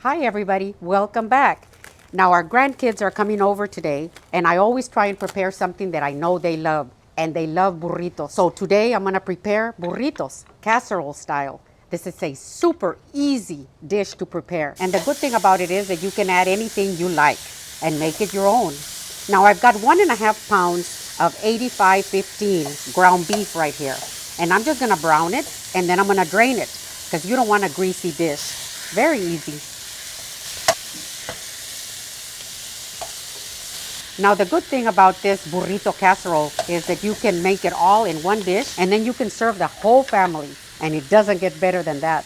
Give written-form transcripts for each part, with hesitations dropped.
Hi everybody, welcome back. Now our grandkids are coming over today and I always try and prepare something that I know they love, and they love burritos. So today I'm gonna prepare burritos, casserole style. This is a super easy dish to prepare. And the good thing about it is that you can add anything you like and make it your own. Now I've got 1.5 pounds of 8515 ground beef right here. And I'm just gonna brown it and then I'm gonna drain it because you don't want a greasy dish. Very easy. Now the good thing about this burrito casserole is that you can make it all in one dish and then you can serve the whole family, and it doesn't get better than that.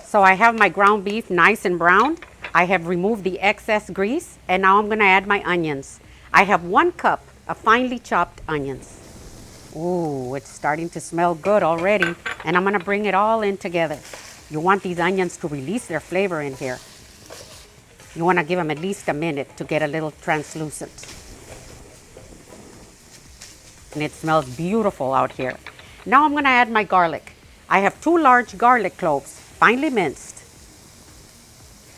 So I have my ground beef nice and browned. I have removed the excess grease and now I'm gonna add my onions. I have 1 cup of finely chopped onions. Ooh, it's starting to smell good already, and I'm gonna bring it all in together. You want these onions to release their flavor in here. You want to give them at least a minute to get a little translucent. And it smells beautiful out here. Now I'm going to add my garlic. I have 2 large garlic cloves, finely minced.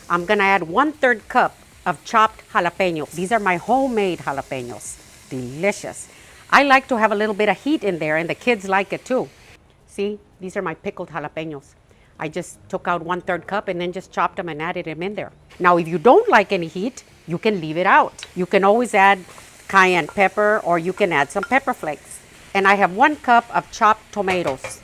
I'm going to add 1/3 cup of chopped jalapenos. These are my homemade jalapenos. Delicious. I like to have a little bit of heat in there, and the kids like it too. See, these are my pickled jalapenos. I just took out 1/3 cup and then just chopped them and added them in there. Now, if you don't like any heat, you can leave it out. You can always add cayenne pepper or you can add some pepper flakes. And I have 1 cup of chopped tomatoes.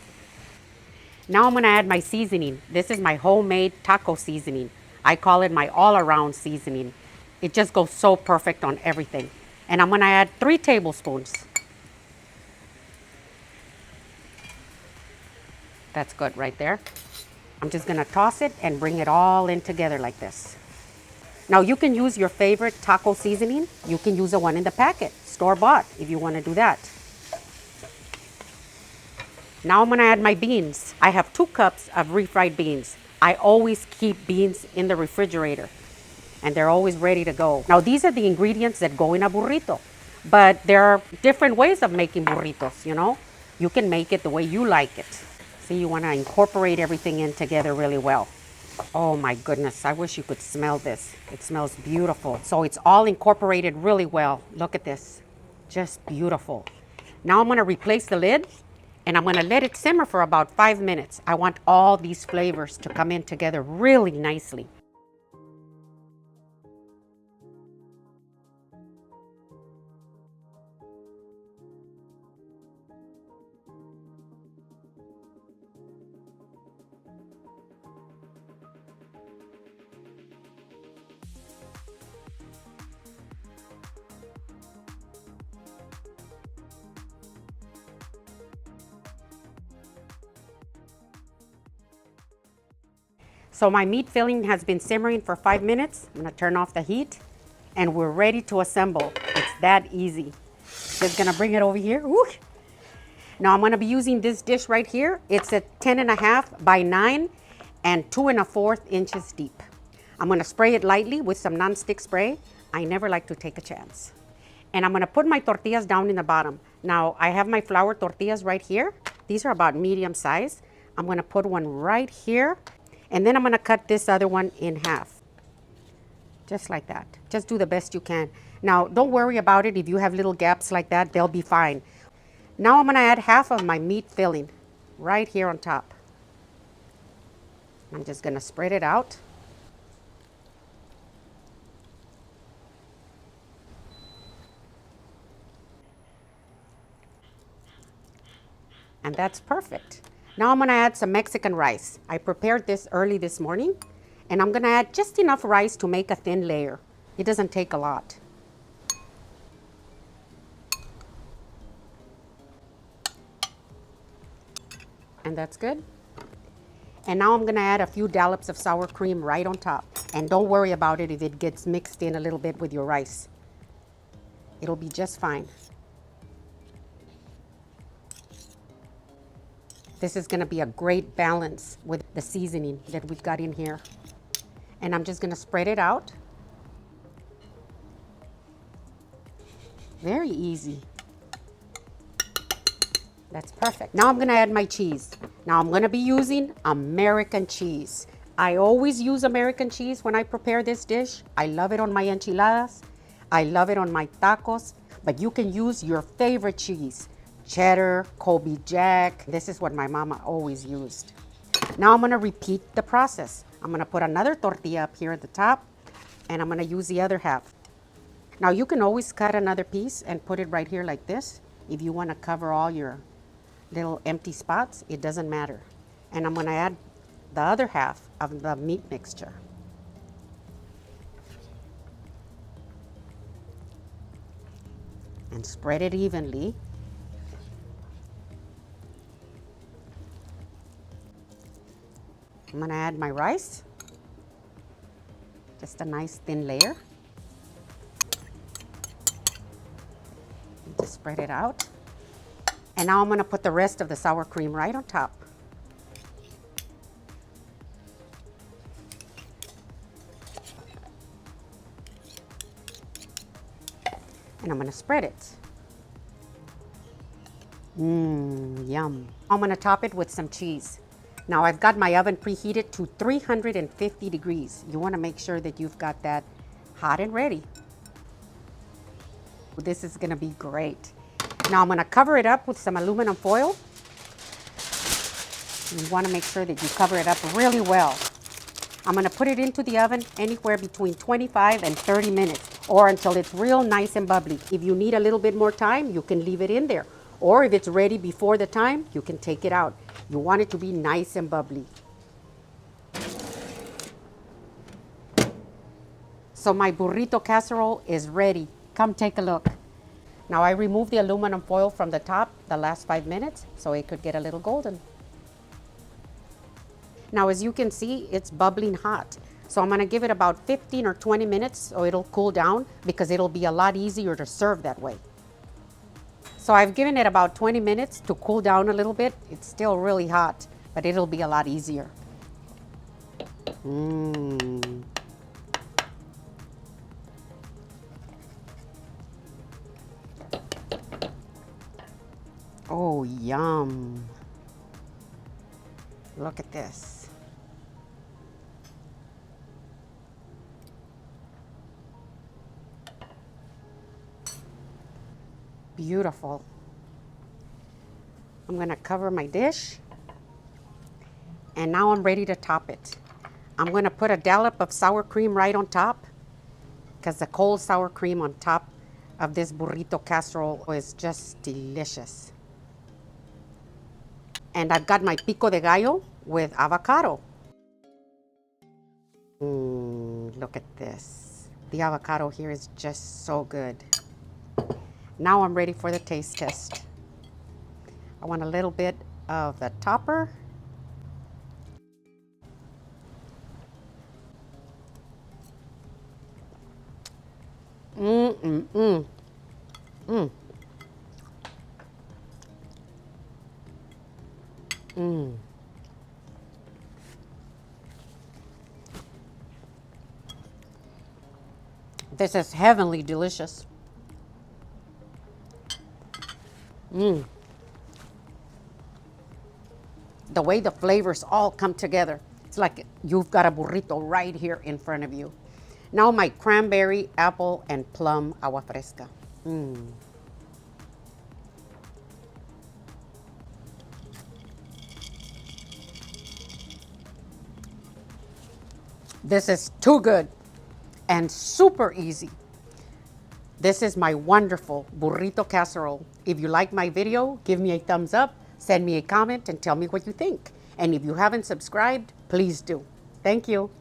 Now I'm gonna add my seasoning. This is my homemade taco seasoning. I call it my all-around seasoning. It just goes so perfect on everything. And I'm gonna add 3 tablespoons. That's good right there. I'm just gonna toss it and bring it all in together like this. Now you can use your favorite taco seasoning. You can use the one in the packet, store-bought, if you wanna do that. Now I'm gonna add my beans. I have 2 cups of refried beans. I always keep beans in the refrigerator and they're always ready to go. Now these are the ingredients that go in a burrito, but there are different ways of making burritos, you know? You can make it the way you like it. See, you want to incorporate everything in together really well. Oh my goodness, I wish you could smell this. It smells beautiful. So it's all incorporated really well. Look at this, just beautiful. Now I'm going to replace the lid and I'm going to let it simmer for about 5 minutes. I want all these flavors to come in together really nicely. So my meat filling has been simmering for 5 minutes. I'm gonna turn off the heat and we're ready to assemble. It's that easy. Just gonna bring it over here. Ooh. Now I'm gonna be using this dish right here. It's a 10.5 by 9 and 2 1/4 inches deep. I'm gonna spray it lightly with some nonstick spray. I never like to take a chance. And I'm gonna put my tortillas down in the bottom. Now I have my flour tortillas right here. These are about medium size. I'm gonna put one right here. And then I'm gonna cut this other one in half. Just like that. Just do the best you can. Now, don't worry about it. If you have little gaps like that, they'll be fine. Now I'm gonna add half of my meat filling right here on top. I'm just gonna spread it out. And that's perfect. Now I'm gonna add some Mexican rice. I prepared this early this morning, and I'm gonna add just enough rice to make a thin layer. It doesn't take a lot. And that's good. And now I'm gonna add a few dollops of sour cream right on top. And don't worry about it if it gets mixed in a little bit with your rice. It'll be just fine. This is gonna be a great balance with the seasoning that we've got in here. And I'm just gonna spread it out. Very easy. That's perfect. Now I'm gonna add my cheese. Now I'm gonna be using American cheese. I always use American cheese when I prepare this dish. I love it on my enchiladas. I love it on my tacos, but you can use your favorite cheese. Cheddar, Colby Jack. This is what my mama always used. Now I'm gonna repeat the process. I'm gonna put another tortilla up here at the top, and I'm gonna use the other half. Now you can always cut another piece and put it right here like this. If you wanna cover all your little empty spots, it doesn't matter. And I'm gonna add the other half of the meat mixture. And spread it evenly. I'm gonna add my rice. Just a nice thin layer. Just spread it out. And now I'm gonna put the rest of the sour cream right on top. And I'm gonna spread it. Yum. I'm gonna top it with some cheese. Now I've got my oven preheated to 350 degrees. You wanna make sure that you've got that hot and ready. This is gonna be great. Now I'm gonna cover it up with some aluminum foil. You wanna make sure that you cover it up really well. I'm gonna put it into the oven anywhere between 25 and 30 minutes or until it's real nice and bubbly. If you need a little bit more time, you can leave it in there. Or if it's ready before the time, you can take it out. You want it to be nice and bubbly. So my burrito casserole is ready. Come take a look. Now I removed the aluminum foil from the top the last 5 minutes so it could get a little golden. Now as you can see, it's bubbling hot. So I'm gonna give it about 15 or 20 minutes so it'll cool down because it'll be a lot easier to serve that way. So I've given it about 20 minutes to cool down a little bit. It's still really hot, but it'll be a lot easier. Oh, yum. Look at this. Beautiful. I'm gonna cover my dish. And now I'm ready to top it. I'm gonna put a dollop of sour cream right on top because the cold sour cream on top of this burrito casserole is just delicious. And I've got my Pico de Gallo with avocado. Look at this. The avocado here is just so good. Now I'm ready for the taste test. I want a little bit of the topper. This is heavenly delicious. The way the flavors all come together. It's like you've got a burrito right here in front of you. Now my cranberry, apple, and plum agua fresca. This is too good and super easy. This is my wonderful burrito casserole. If you like my video, give me a thumbs up, send me a comment, and tell me what you think. And if you haven't subscribed, please do. Thank you.